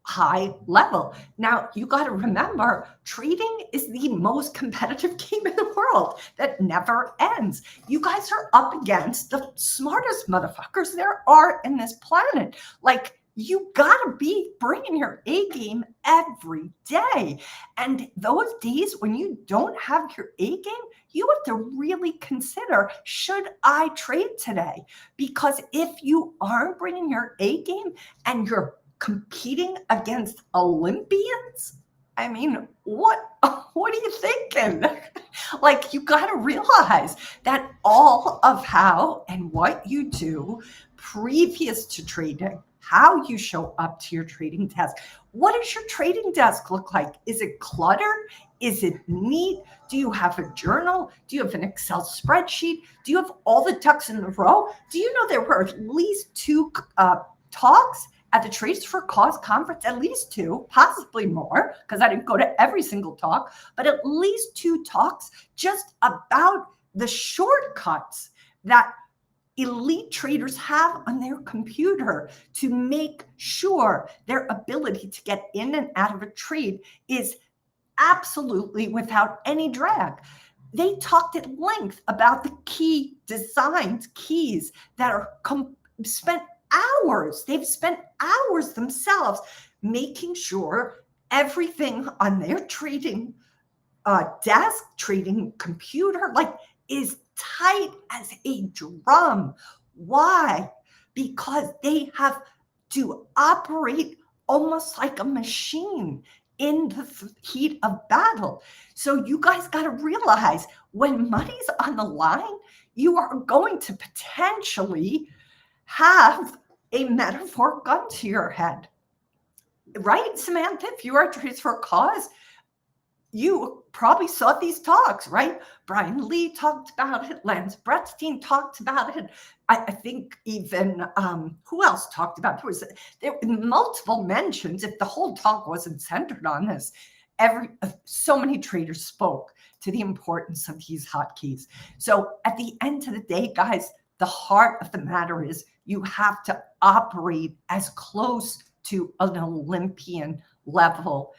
[SPEAKER 1] high level. Now, you got to remember, trading is the most competitive game in the world that never ends. You guys are up against the smartest motherfuckers there are in this planet. Like, you got to be bringing your A game every day. And those days when you don't have your A game, you have to really consider, should I trade today? Because if you aren't bringing your A game and you're competing against Olympians, I mean, what are you thinking? Like, you got to realize that all of how and what you do previous to trading, how you show up to your trading desk. What does your trading desk look like? Is it cluttered? Is it neat? Do you have a journal? Do you have an Excel spreadsheet? Do you have all the ducks in a row? Do you know there were at least 2 talks at the Trades for Cause conference, at least 2, possibly more, because I didn't go to every single talk, but at least 2 talks just about the shortcuts that elite traders have on their computer to make sure their ability to get in and out of a trade is absolutely without any drag. They talked at length about the key designs, keys that are spent hours. They've spent hours themselves making sure everything on their trading desk, trading computer, like, is tight as a drum. Why? Because they have to operate almost like a machine in the heat of battle. So you guys got to realize, when money's on the line, you are going to potentially have a metaphor gun to your head. Right, Samantha? If you are a Trades for a Cause, you probably saw these talks, right? Brian Lee talked about it. Lance Bretstein talked about it. I think even, who else talked about it? There were multiple mentions. If the whole talk wasn't centered on this, so many traders spoke to the importance of these hotkeys. So at the end of the day, guys, the heart of the matter is you have to operate as close to an Olympian level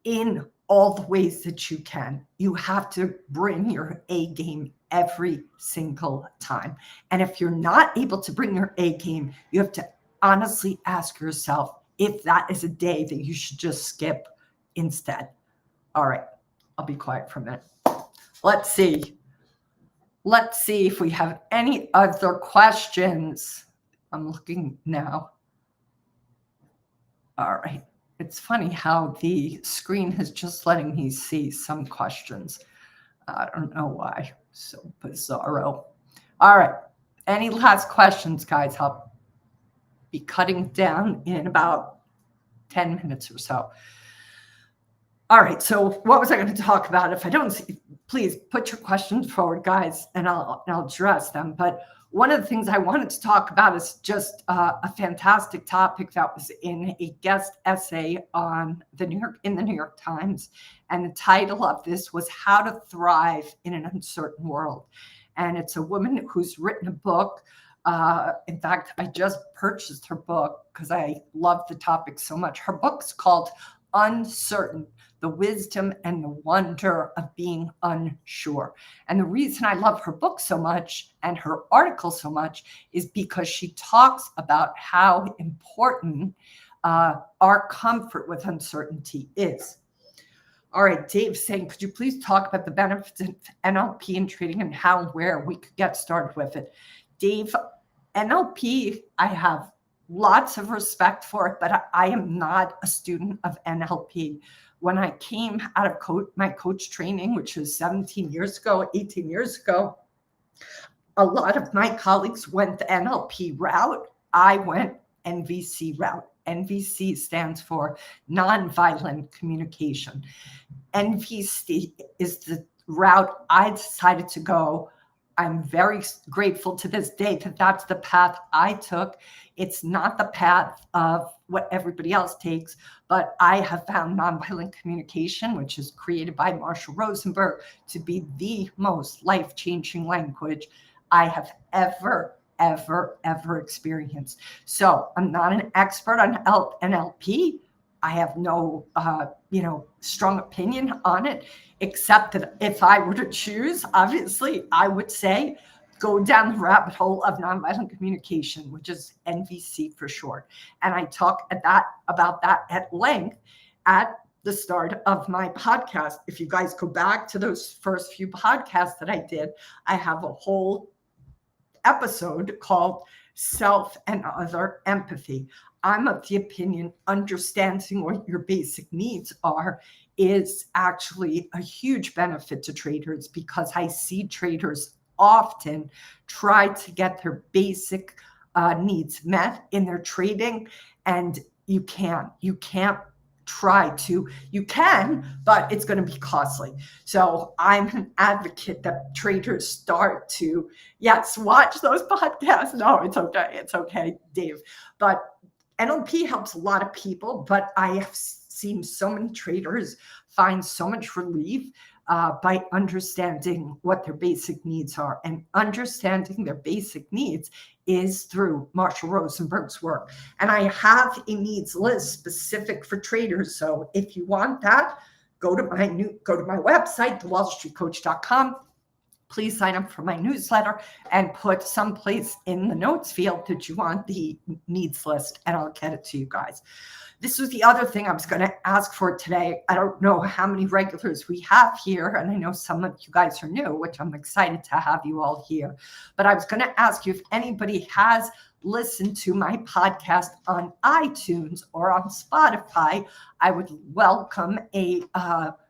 [SPEAKER 1] in all the ways that you can. You have to bring your A game every single time. And if you're not able to bring your A game, you have to honestly ask yourself if that is a day that you should just skip instead. All right, I'll be quiet for a minute. Let's see if we have any other questions. I'm looking now. All right. It's funny how the screen is just letting me see some questions. I don't know why. So bizarro. All right. Any last questions, guys? I'll be cutting down in about 10 minutes or so. All right. So what was I going to talk about? If I don't see, please put your questions forward, guys, and I'll address them. But one of the things I wanted to talk about is just a fantastic topic that was in a guest essay on the New York Times, and the title of this was "How to Thrive in an Uncertain World." And it's a woman who's written a book. In fact, I just purchased her book because I love the topic so much. Her book's called "Uncertain: The Wisdom and the Wonder of Being Unsure." And the reason I love her book so much and her article so much is because she talks about how important our comfort with uncertainty is. All right, Dave's saying, could you please talk about the benefits of NLP and trading and how and where we could get started with it? Dave, NLP, I have lots of respect for it, but I am not a student of NLP. When I came out of my coach training, which was 17 years ago, 18 years ago, a lot of my colleagues went the NLP route. I went NVC route. NVC stands for nonviolent communication. NVC is the route I decided to go. I'm very grateful to this day that that's the path I took. It's not the path of what everybody else takes, but I have found nonviolent communication, which is created by Marshall Rosenberg, to be the most life-changing language I have ever experienced. So I'm not an expert on NLP. I have no, strong opinion on it, except that if I were to choose, obviously, I would say go down the rabbit hole of nonviolent communication, which is NVC for short. And I talk about that at length at the start of my podcast. If you guys go back to those first few podcasts that I did, I have a whole episode called Self and Other Empathy. I'm of the opinion understanding what your basic needs are is actually a huge benefit to traders, because I see traders often try to get their basic needs met in their trading, and you can't you can, but it's going to be costly. So I'm an advocate that traders start to, yes, watch those podcasts. No, it's okay, Dave. But NLP helps a lot of people, but I have seen so many traders find so much relief by understanding what their basic needs are. And understanding their basic needs is through Marshall Rosenberg's work. And I have a needs list specific for traders. So if you want that, go to my website, thewallstreetcoach.com. Please sign up for my newsletter and put someplace in the notes field that you want the needs list, and I'll get it to you guys. This was the other thing I was going to ask for today. I don't know how many regulars we have here, and I know some of you guys are new, which I'm excited to have you all here. But I was going to ask you if anybody has listened to my podcast on iTunes or on Spotify. I would welcome a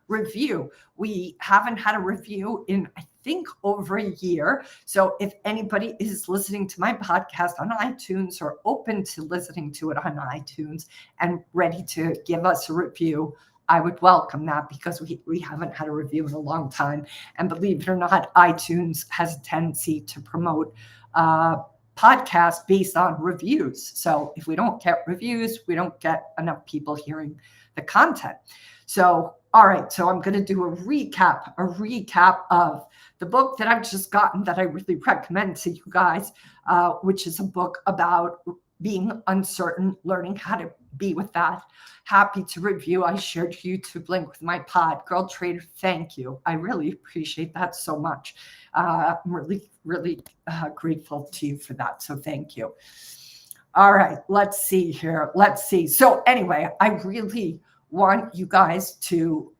[SPEAKER 1] review. We haven't had a review in, I think, over a year. So if anybody is listening to my podcast on iTunes or open to listening to it on iTunes and ready to give us a review, I would welcome that, because we haven't had a review in a long time. And believe it or not, iTunes has a tendency to promote podcasts based on reviews. So if we don't get reviews, we don't get enough people hearing the content. So, all right. So I'm going to do a recap of the book that I've just gotten that I really recommend to you guys, which is a book about being uncertain, learning how to be with that. Happy to review. I shared YouTube link with my pod. Girl Trader, thank you. I really appreciate that so much. I'm really grateful to you for that. So thank you. All right, let's see here. So anyway, I really want you guys to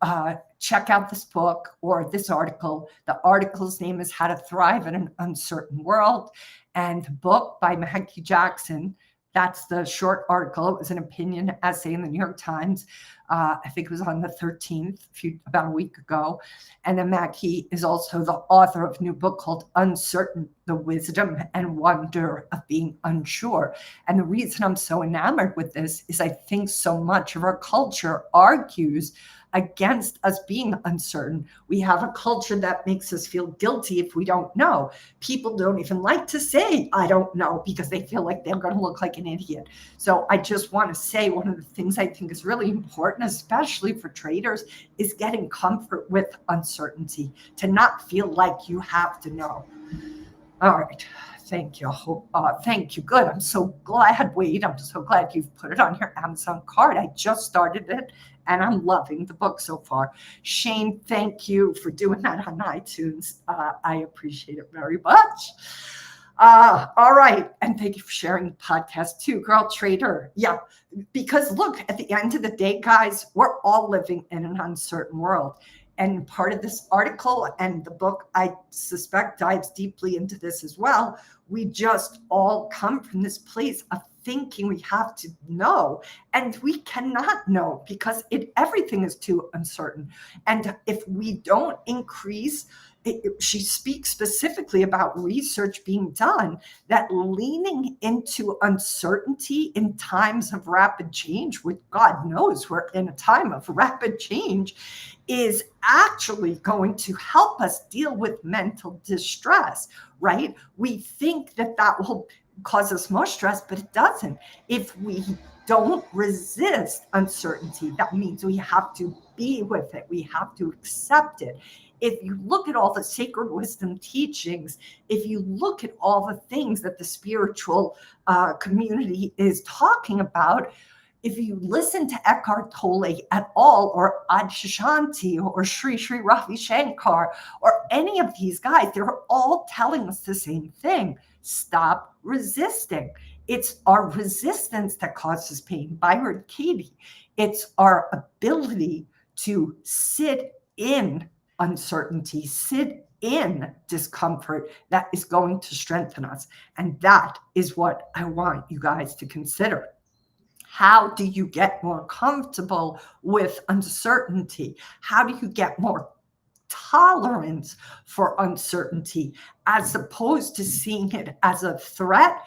[SPEAKER 1] check out this book or this article. The article's name is How to Thrive in an Uncertain World, and the book by Maggie Jackson. That's the short article. It was an opinion essay in the New York Times. I think it was on the 13th, about a week ago. And then Mackie is also the author of a new book called Uncertain, The Wisdom and Wonder of Being Unsure. And the reason I'm so enamored with this is I think so much of our culture argues against us being uncertain. We have a culture that makes us feel guilty if we don't know. People don't even like to say, I don't know, because they feel like they're going to look like an idiot. So I just want to say one of the things I think is really important, especially for traders, is getting comfort with uncertainty, to not feel like you have to know. All right. Thank you. Thank you. Good. I'm so glad, Wade. I'm so glad you've put it on your Amazon card. I just started it and I'm loving the book so far. Shane, thank you for doing that on iTunes. I appreciate it very much. All right. And thank you for sharing the podcast too, Girl Trader. Yeah. Because look, at the end of the day, guys, we're all living in an uncertain world. And part of this article and the book, I suspect, dives deeply into this as well. We just all come from this place of thinking we have to know, and we cannot know because everything is too uncertain. And if we don't increase, she speaks specifically about research being done that leaning into uncertainty in times of rapid change, which God knows we're in a time of rapid change, is actually going to help us deal with mental distress, right? We think that will cause us more stress, but it doesn't. If we don't resist uncertainty, that means we have to be with it. We have to accept it. If you look at all the sacred wisdom teachings, if you look at all the things that the spiritual community is talking about, if you listen to Eckhart Tolle at all, or Adyashanti, or Sri Sri Ravi Shankar, or any of these guys, they're all telling us the same thing. Stop resisting. It's our resistance that causes pain. Byron Katie. It's our ability to sit in uncertainty, sit in discomfort that is going to strengthen us. And that is what I want you guys to consider. How do you get more comfortable with uncertainty? How do you get more tolerance for uncertainty as opposed to seeing it as a threat?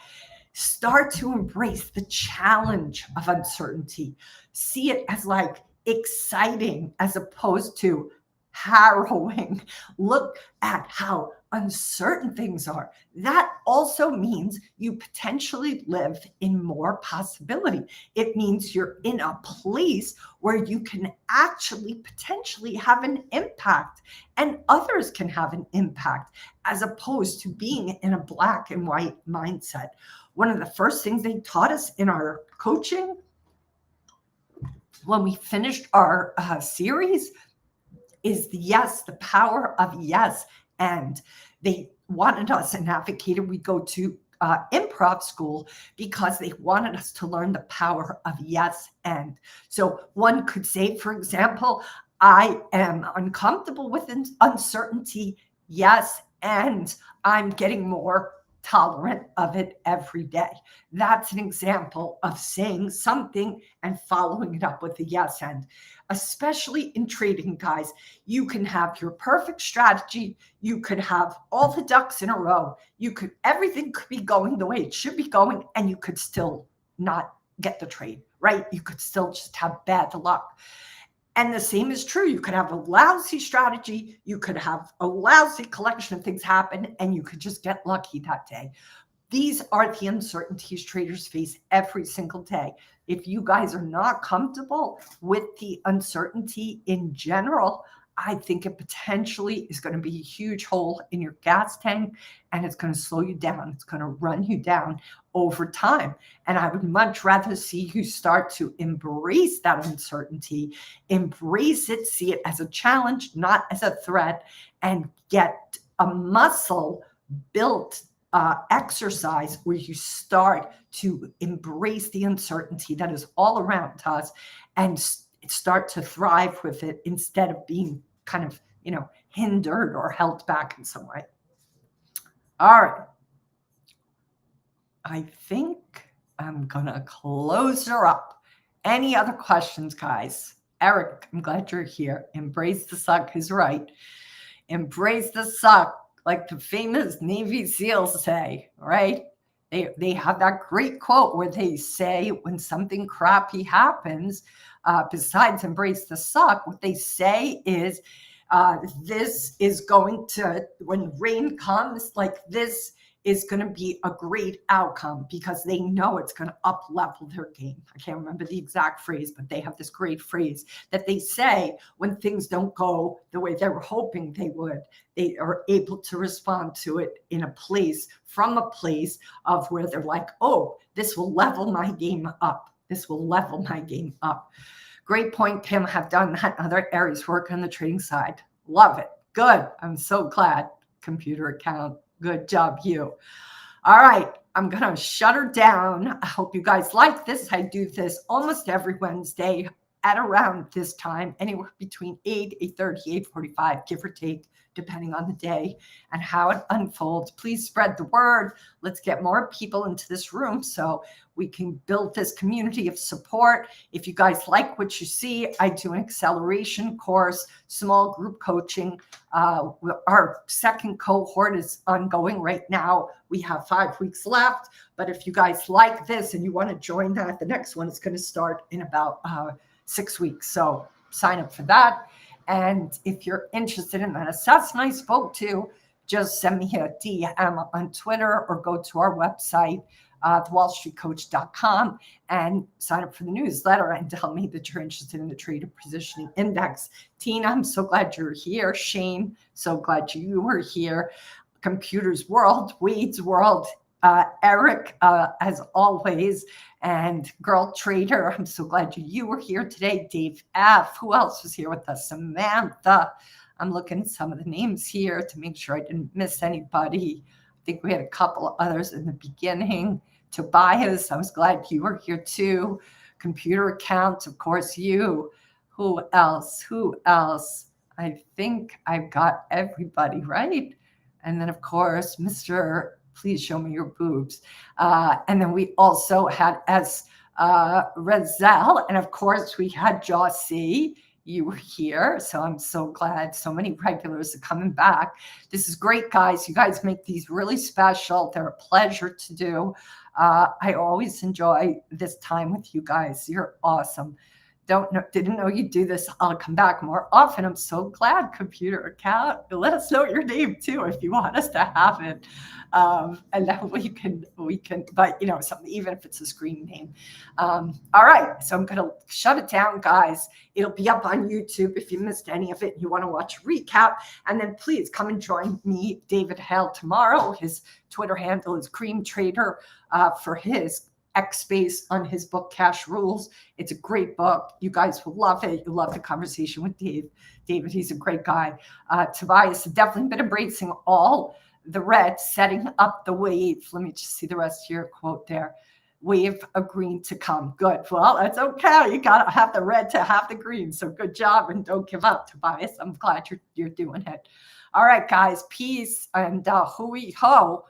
[SPEAKER 1] Start to embrace the challenge of uncertainty. See it as like exciting as opposed to harrowing. Look at how uncertain things are. That also means you potentially live in more possibility. It means you're in a place where you can actually potentially have an impact, and others can have an impact, as opposed to being in a black and white mindset. One of the first things they taught us in our coaching when we finished our series is the power of yes. And they wanted us and advocated we go to improv school because they wanted us to learn the power of yes. And so one could say, for example, I am uncomfortable with uncertainty. Yes. And I'm getting more tolerant of it every day. That's an example of saying something and following it up with a yes. And especially in trading, guys, you can have your perfect strategy. You could have all the ducks in a row. Everything could be going the way it should be going, and you could still not get the trade, right? You could still just have bad luck. And the same is true. You could have a lousy strategy. You could have a lousy collection of things happen, and you could just get lucky that day. These are the uncertainties traders face every single day. If you guys are not comfortable with the uncertainty in general, I think it potentially is going to be a huge hole in your gas tank, and it's going to slow you down. It's going to run you down over time. And I would much rather see you start to embrace that uncertainty, embrace it, see it as a challenge, not as a threat, and get a muscle built exercise where you start to embrace the uncertainty that is all around us and start to thrive with it instead of being kind of, hindered or held back in some way. All right. I think I'm going to close her up. Any other questions, guys? Eric, I'm glad you're here. Embrace the suck is right. Embrace the suck, like the famous Navy SEALs say, right? They have that great quote where they say when something crappy happens, besides embrace the suck, what they say is this is going to, when rain comes, like this is going to be a great outcome because they know it's going to up level their game. I can't remember the exact phrase, but they have this great phrase that they say when things don't go the way they were hoping they would. They are able to respond to it in a place, from a place of where they're like, oh, this will level my game up. This will level my game up. Great point, Kim. Have done that in other areas, work on the trading side. Love it. Good. I'm so glad. Computer account. Good job, you. All right. I'm going to shut her down. I hope you guys like this. I do this almost every Wednesday at around this time, anywhere between 8, 8:30, 8:45, give or take, depending on the day and how it unfolds. Please spread the word. Let's get more people into this room so we can build this community of support. If you guys like what you see, I do an acceleration course, small group coaching. Our second cohort is ongoing right now. We have 5 weeks left. But if you guys like this and you want to join that, the next one is going to start in about 6 weeks. So sign up for that. And if you're interested in that assessment I spoke to, just send me a DM on Twitter or go to our website, thewallstreetcoach.com, and sign up for the newsletter and tell me that you're interested in the Trader Positioning Index. Tina, I'm so glad you're here. Shane, so glad you were here. Computers World, Wade's World, Eric, as always, and Girl Trader, I'm so glad you were here today. Dave F. Who else was here with us? Samantha. I'm looking at some of the names here to make sure I didn't miss anybody. I think we had a couple of others in the beginning. Tobias, I was glad you were here too. Computer Account, of course, you. Who else? Who else? I think I've got everybody, right? And then, of course, Mr. Please show me your boobs. And then we also had Razel. And of course, we had Jossie. You were here. So I'm so glad so many regulars are coming back. This is great, guys. You guys make these really special. They're a pleasure to do. I always enjoy this time with you guys. You're awesome. Didn't know you do this. I'll come back more often. I'm so glad. Computer Account. Let us know your name too if you want us to have it. And then we can, but something, even if it's a screen name. All right. So I'm going to shut it down, guys. It'll be up on YouTube if you missed any of it and you want to watch a recap. And then please come and join me, David Hale, tomorrow. His Twitter handle is Cream Trader, for his X space on his book, Cash Rules. It's a great book. You guys will love it. You'll love the conversation with David. He's a great guy. Tobias has definitely been embracing all the red, setting up the wave. Let me just see the rest of your quote there. Wave of green to come. Good. Well, that's okay. You got to have the red to have the green. So good job and don't give up, Tobias. I'm glad you're doing it. All right, guys. Peace and hui ho.